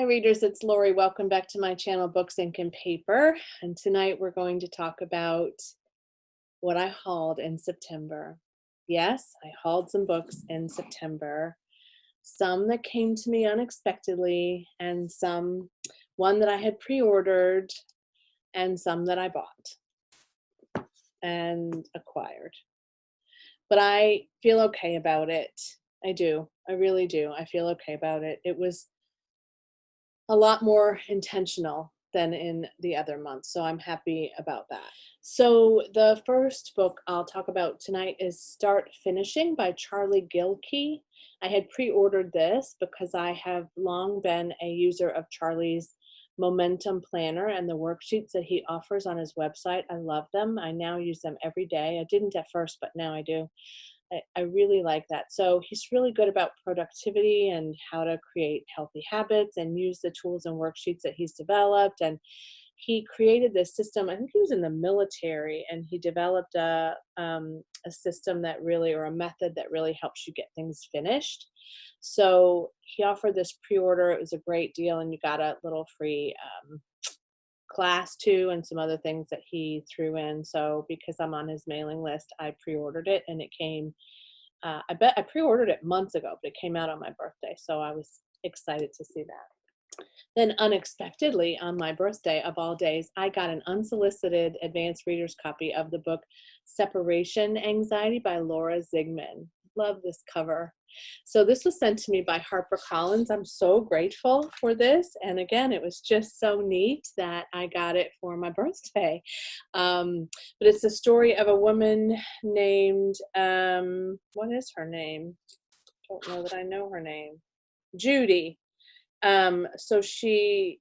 readers, it's Lori. Welcome back to my channel, Books, Ink, and Paper. And tonight we're going to talk about what I hauled in September. Yes, I hauled some books in September. Some that came to me unexpectedly, and one that I had pre-ordered, and some that I bought and acquired. But I feel okay about it. I do. I really do. I feel okay about it. It was a lot more intentional than in the other months. So I'm happy about that. So the first book I'll talk about tonight is Start Finishing by Charlie Gilkey. I had pre-ordered this because I have long been a user of Charlie's Momentum Planner and the worksheets that he offers on his website. I love them. I now use them every day. I didn't at first, but now I do. I really like that. So he's really good about productivity and how to create healthy habits and use the tools and worksheets that he's developed. And he created this system. I think he was in the military, and he developed a system that really, or a method that really helps you get things finished. So he offered this pre-order. It was a great deal, and you got a little free class too, and some other things that he threw in. So because I'm on his mailing list, I pre-ordered it, and it came, I pre-ordered it months ago, but it came out on my birthday. So I was excited to see that. Then unexpectedly on my birthday of all days, I got an unsolicited advanced reader's copy of the book Separation Anxiety by Laura Zigman. Love this cover. So this was sent to me by HarperCollins. I'm so grateful for this. And again, it was just so neat that I got it for my birthday. But it's the story of a woman named, what is her name? Don't know that I know her name. Judy. So she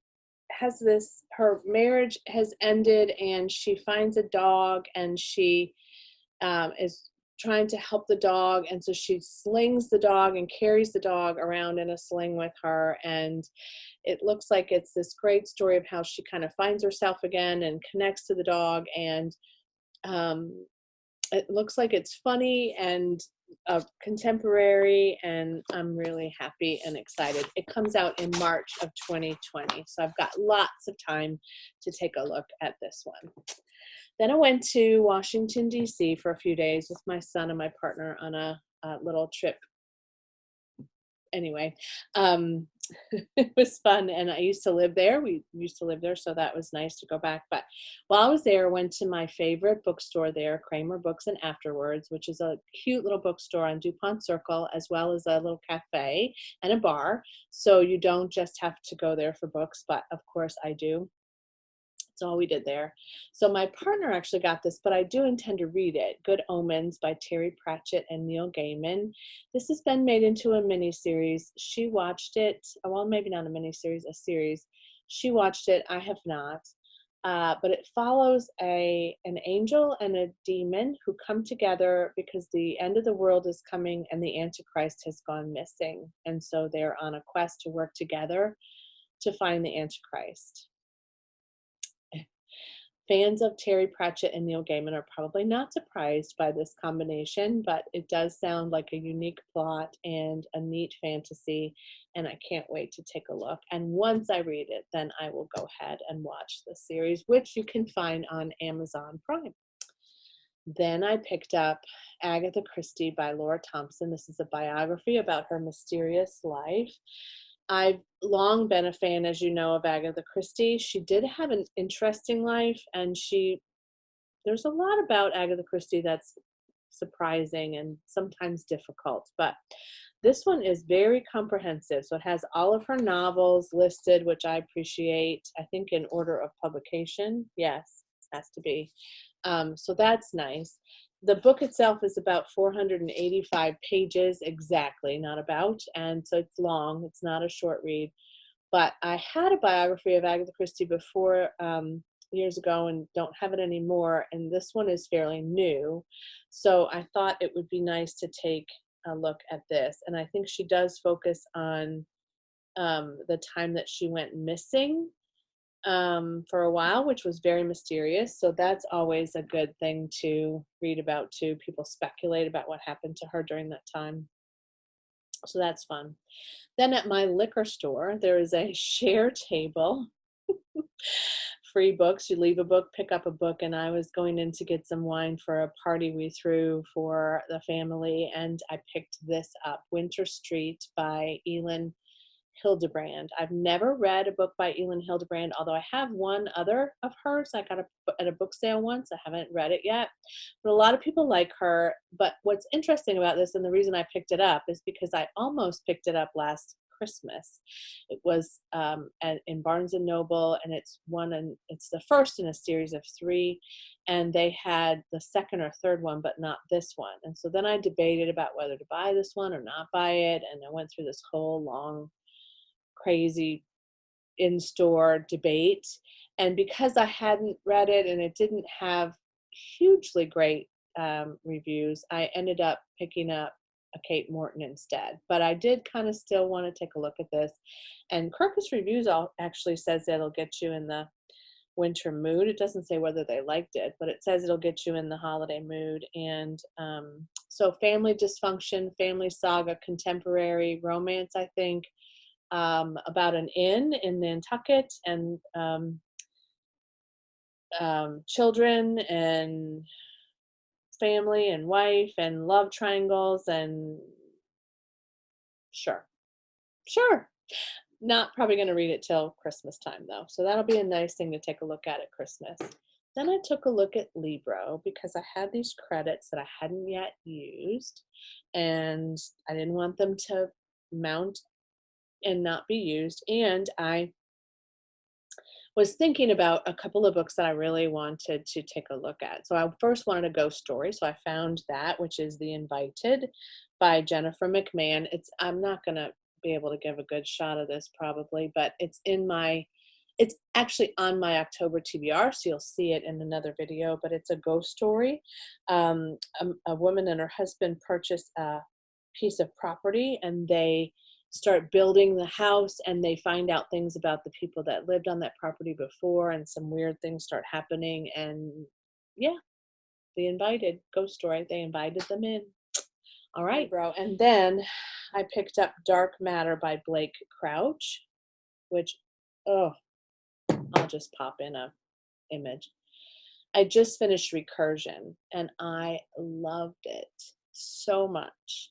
has this, her marriage has ended, and she finds a dog, and she is trying to help the dog, and so she slings the dog and carries the dog around in a sling with her, and it looks like it's this great story of how she kind of finds herself again and connects to the dog, and it looks like it's funny and contemporary, and I'm really happy and excited. It comes out in March of 2020, so I've got lots of time to take a look at this one. Then I went to Washington, D.C. for a few days with my son and my partner on a little trip. Anyway, it was fun, and I used to live there. We used to live there, so that was nice to go back. But while I was there, I went to my favorite bookstore there, Kramer Books and Afterwards, which is a cute little bookstore on DuPont Circle, as well as a little cafe and a bar. So you don't just have to go there for books, but of course I do. That's all we did there. So my partner actually got this, but I do intend to read it. Good Omens by Terry Pratchett and Neil Gaiman. This has been made into a miniseries. She watched it, well, maybe not a miniseries, a series. She watched it. I have not. But it follows an angel and a demon who come together because the end of the world is coming and the Antichrist has gone missing. And so they're on a quest to work together to find the Antichrist. Fans of Terry Pratchett and Neil Gaiman are probably not surprised by this combination, but it does sound like a unique plot and a neat fantasy, and I can't wait to take a look. And once I read it, then I will go ahead and watch the series, which you can find on Amazon Prime. Then I picked up Agatha Christie by Laura Thompson. This is a biography about her mysterious life. I've long been a fan, as you know, of Agatha Christie. She did have an interesting life, and there's a lot about Agatha Christie that's surprising and sometimes difficult, but this one is very comprehensive. So it has all of her novels listed, which I appreciate, I think in order of publication. Yes, it has to be. So that's nice. The book itself is about 485 pages exactly, not about, and so it's long. It's not a short read. But I had a biography of Agatha Christie before years ago and don't have it anymore, and this one is fairly new. So I thought it would be nice to take a look at this. And I think she does focus on the time that she went missing for a while, which was very mysterious. So that's always a good thing to read about too. People speculate about what happened to her during that time. So that's fun. Then at my liquor store, there is a share table, free books. You leave a book, pick up a book, and I was going in to get some wine for a party we threw for the family, and I picked this up, Winter Street by Elin Hildebrand. I've never read a book by Elin Hildebrand, although I have one other of hers. I got at a book sale once. I haven't read it yet, but a lot of people like her. But what's interesting about this, and the reason I picked it up, is because I almost picked it up last Christmas. It was in Barnes and Noble, and it's the first in a series of 3, and they had the second or third one, but not this one. And so then I debated about whether to buy this one or not buy it, and I went through this whole long crazy in-store debate. And because I hadn't read it and it didn't have hugely great reviews, I ended up picking up a Kate Morton instead. But I did kind of still want to take a look at this. And Kirkus Reviews actually says that it'll get you in the winter mood. It doesn't say whether they liked it, but it says it'll get you in the holiday mood. And so family dysfunction, family saga, contemporary romance, I think, about an inn in Nantucket, and children and family and wife and love triangles, and sure. Not probably going to read it till Christmas time though. So that'll be a nice thing to take a look at Christmas. Then I took a look at Libro because I had these credits that I hadn't yet used, and I didn't want them to mount and not be used. And I was thinking about a couple of books that I really wanted to take a look at. So I first wanted a ghost story. So I found that, which is The Invited by Jennifer McMahon. I'm not going to be able to give a good shot of this probably, but it's actually on my October TBR, so you'll see it in another video, but it's a ghost story. A woman and her husband purchase a piece of property, and they start building the house, and they find out things about the people that lived on that property before, and some weird things start happening. And yeah, The Invited, ghost story. They invited them in. All right, bro. And then I picked up Dark Matter by Blake Crouch, which, oh, I'll just pop in a image. I just finished Recursion, and I loved it so much,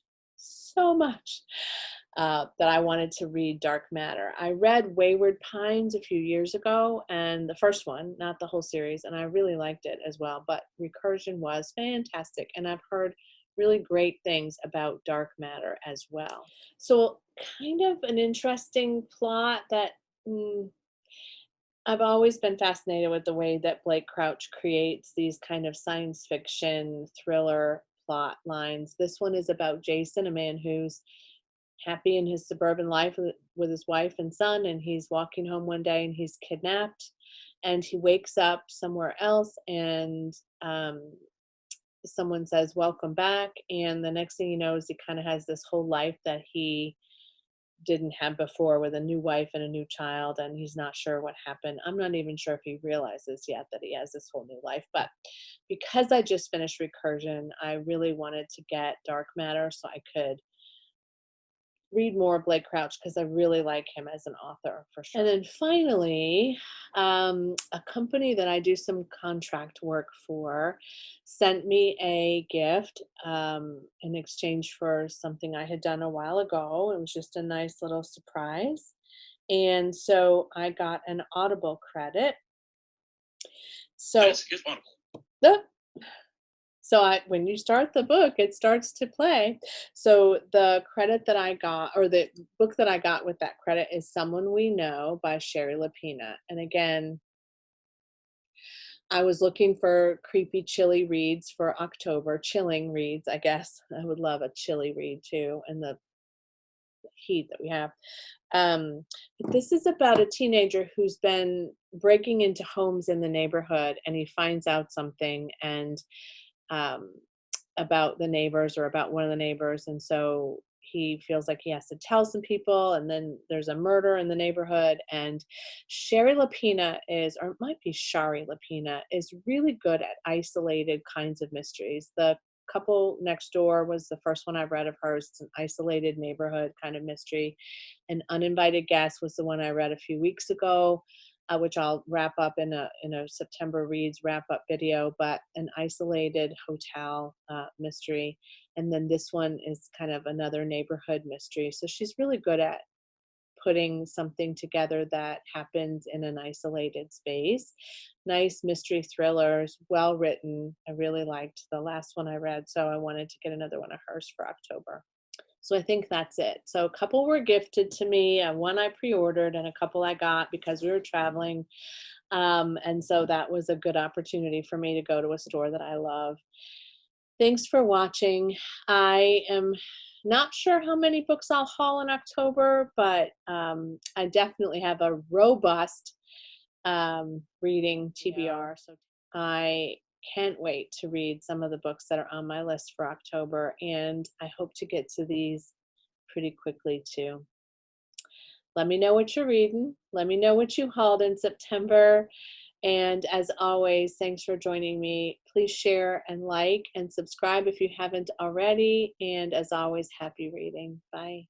that I wanted to read Dark Matter. I read Wayward Pines a few years ago, and the first one, not the whole series, and I really liked it as well. But Recursion was fantastic, and I've heard really great things about Dark Matter as well. So kind of an interesting plot that I've always been fascinated with the way that Blake Crouch creates these kind of science fiction thriller plot lines. This one is about Jason, a man who's happy in his suburban life with his wife and son, and he's walking home one day and he's kidnapped, and he wakes up somewhere else, and someone says, "Welcome back," and the next thing you know is he kind of has this whole life that he didn't have before, with a new wife and a new child, and he's not sure what happened. I'm not even sure if he realizes yet that he has this whole new life. But because I just finished Recursion, I really wanted to get Dark Matter so I could read more of Blake Crouch, because I really like him as an author for sure. And then finally, a company that I do some contract work for sent me a gift in exchange for something I had done a while ago. It was just a nice little surprise. And so I got an Audible credit. So Here's one. So when you start the book, it starts to play. So the credit that I got, or the book that I got with that credit, is Someone We Know by Sherry Lapina. And again, I was looking for creepy, chilly reads for October. Chilling reads, I guess. I would love a chilly read too, in the heat that we have. But this is about a teenager who's been breaking into homes in the neighborhood, and he finds out something, and about the neighbors, or about one of the neighbors, and so he feels like he has to tell some people, and then there's a murder in the neighborhood. And Sherry Lapina or it might be Shari Lapina, is really good at isolated kinds of mysteries. The Couple Next Door was the first one I've read of hers. It's an isolated neighborhood kind of mystery. An Uninvited Guest was the one I read a few weeks ago, which I'll wrap up in a September Reads wrap up video. But an isolated hotel mystery, and then this one is kind of another neighborhood mystery. So she's really good at putting something together that happens in an isolated space. Nice mystery thrillers, well written. I really liked the last one I read, so I wanted to get another one of hers for October. So I think that's it. So a couple were gifted to me, one I pre-ordered, and a couple I got because we were traveling. And so that was a good opportunity for me to go to a store that I love. Thanks for watching. I am not sure how many books I'll haul in October, but I definitely have a robust reading TBR. So I can't wait to read some of the books that are on my list for October, and I hope to get to these pretty quickly too. Let me know what you're reading. Let me know what you hauled in September. And as always, thanks for joining me. Please share and like and subscribe if you haven't already. And as always, happy reading. Bye.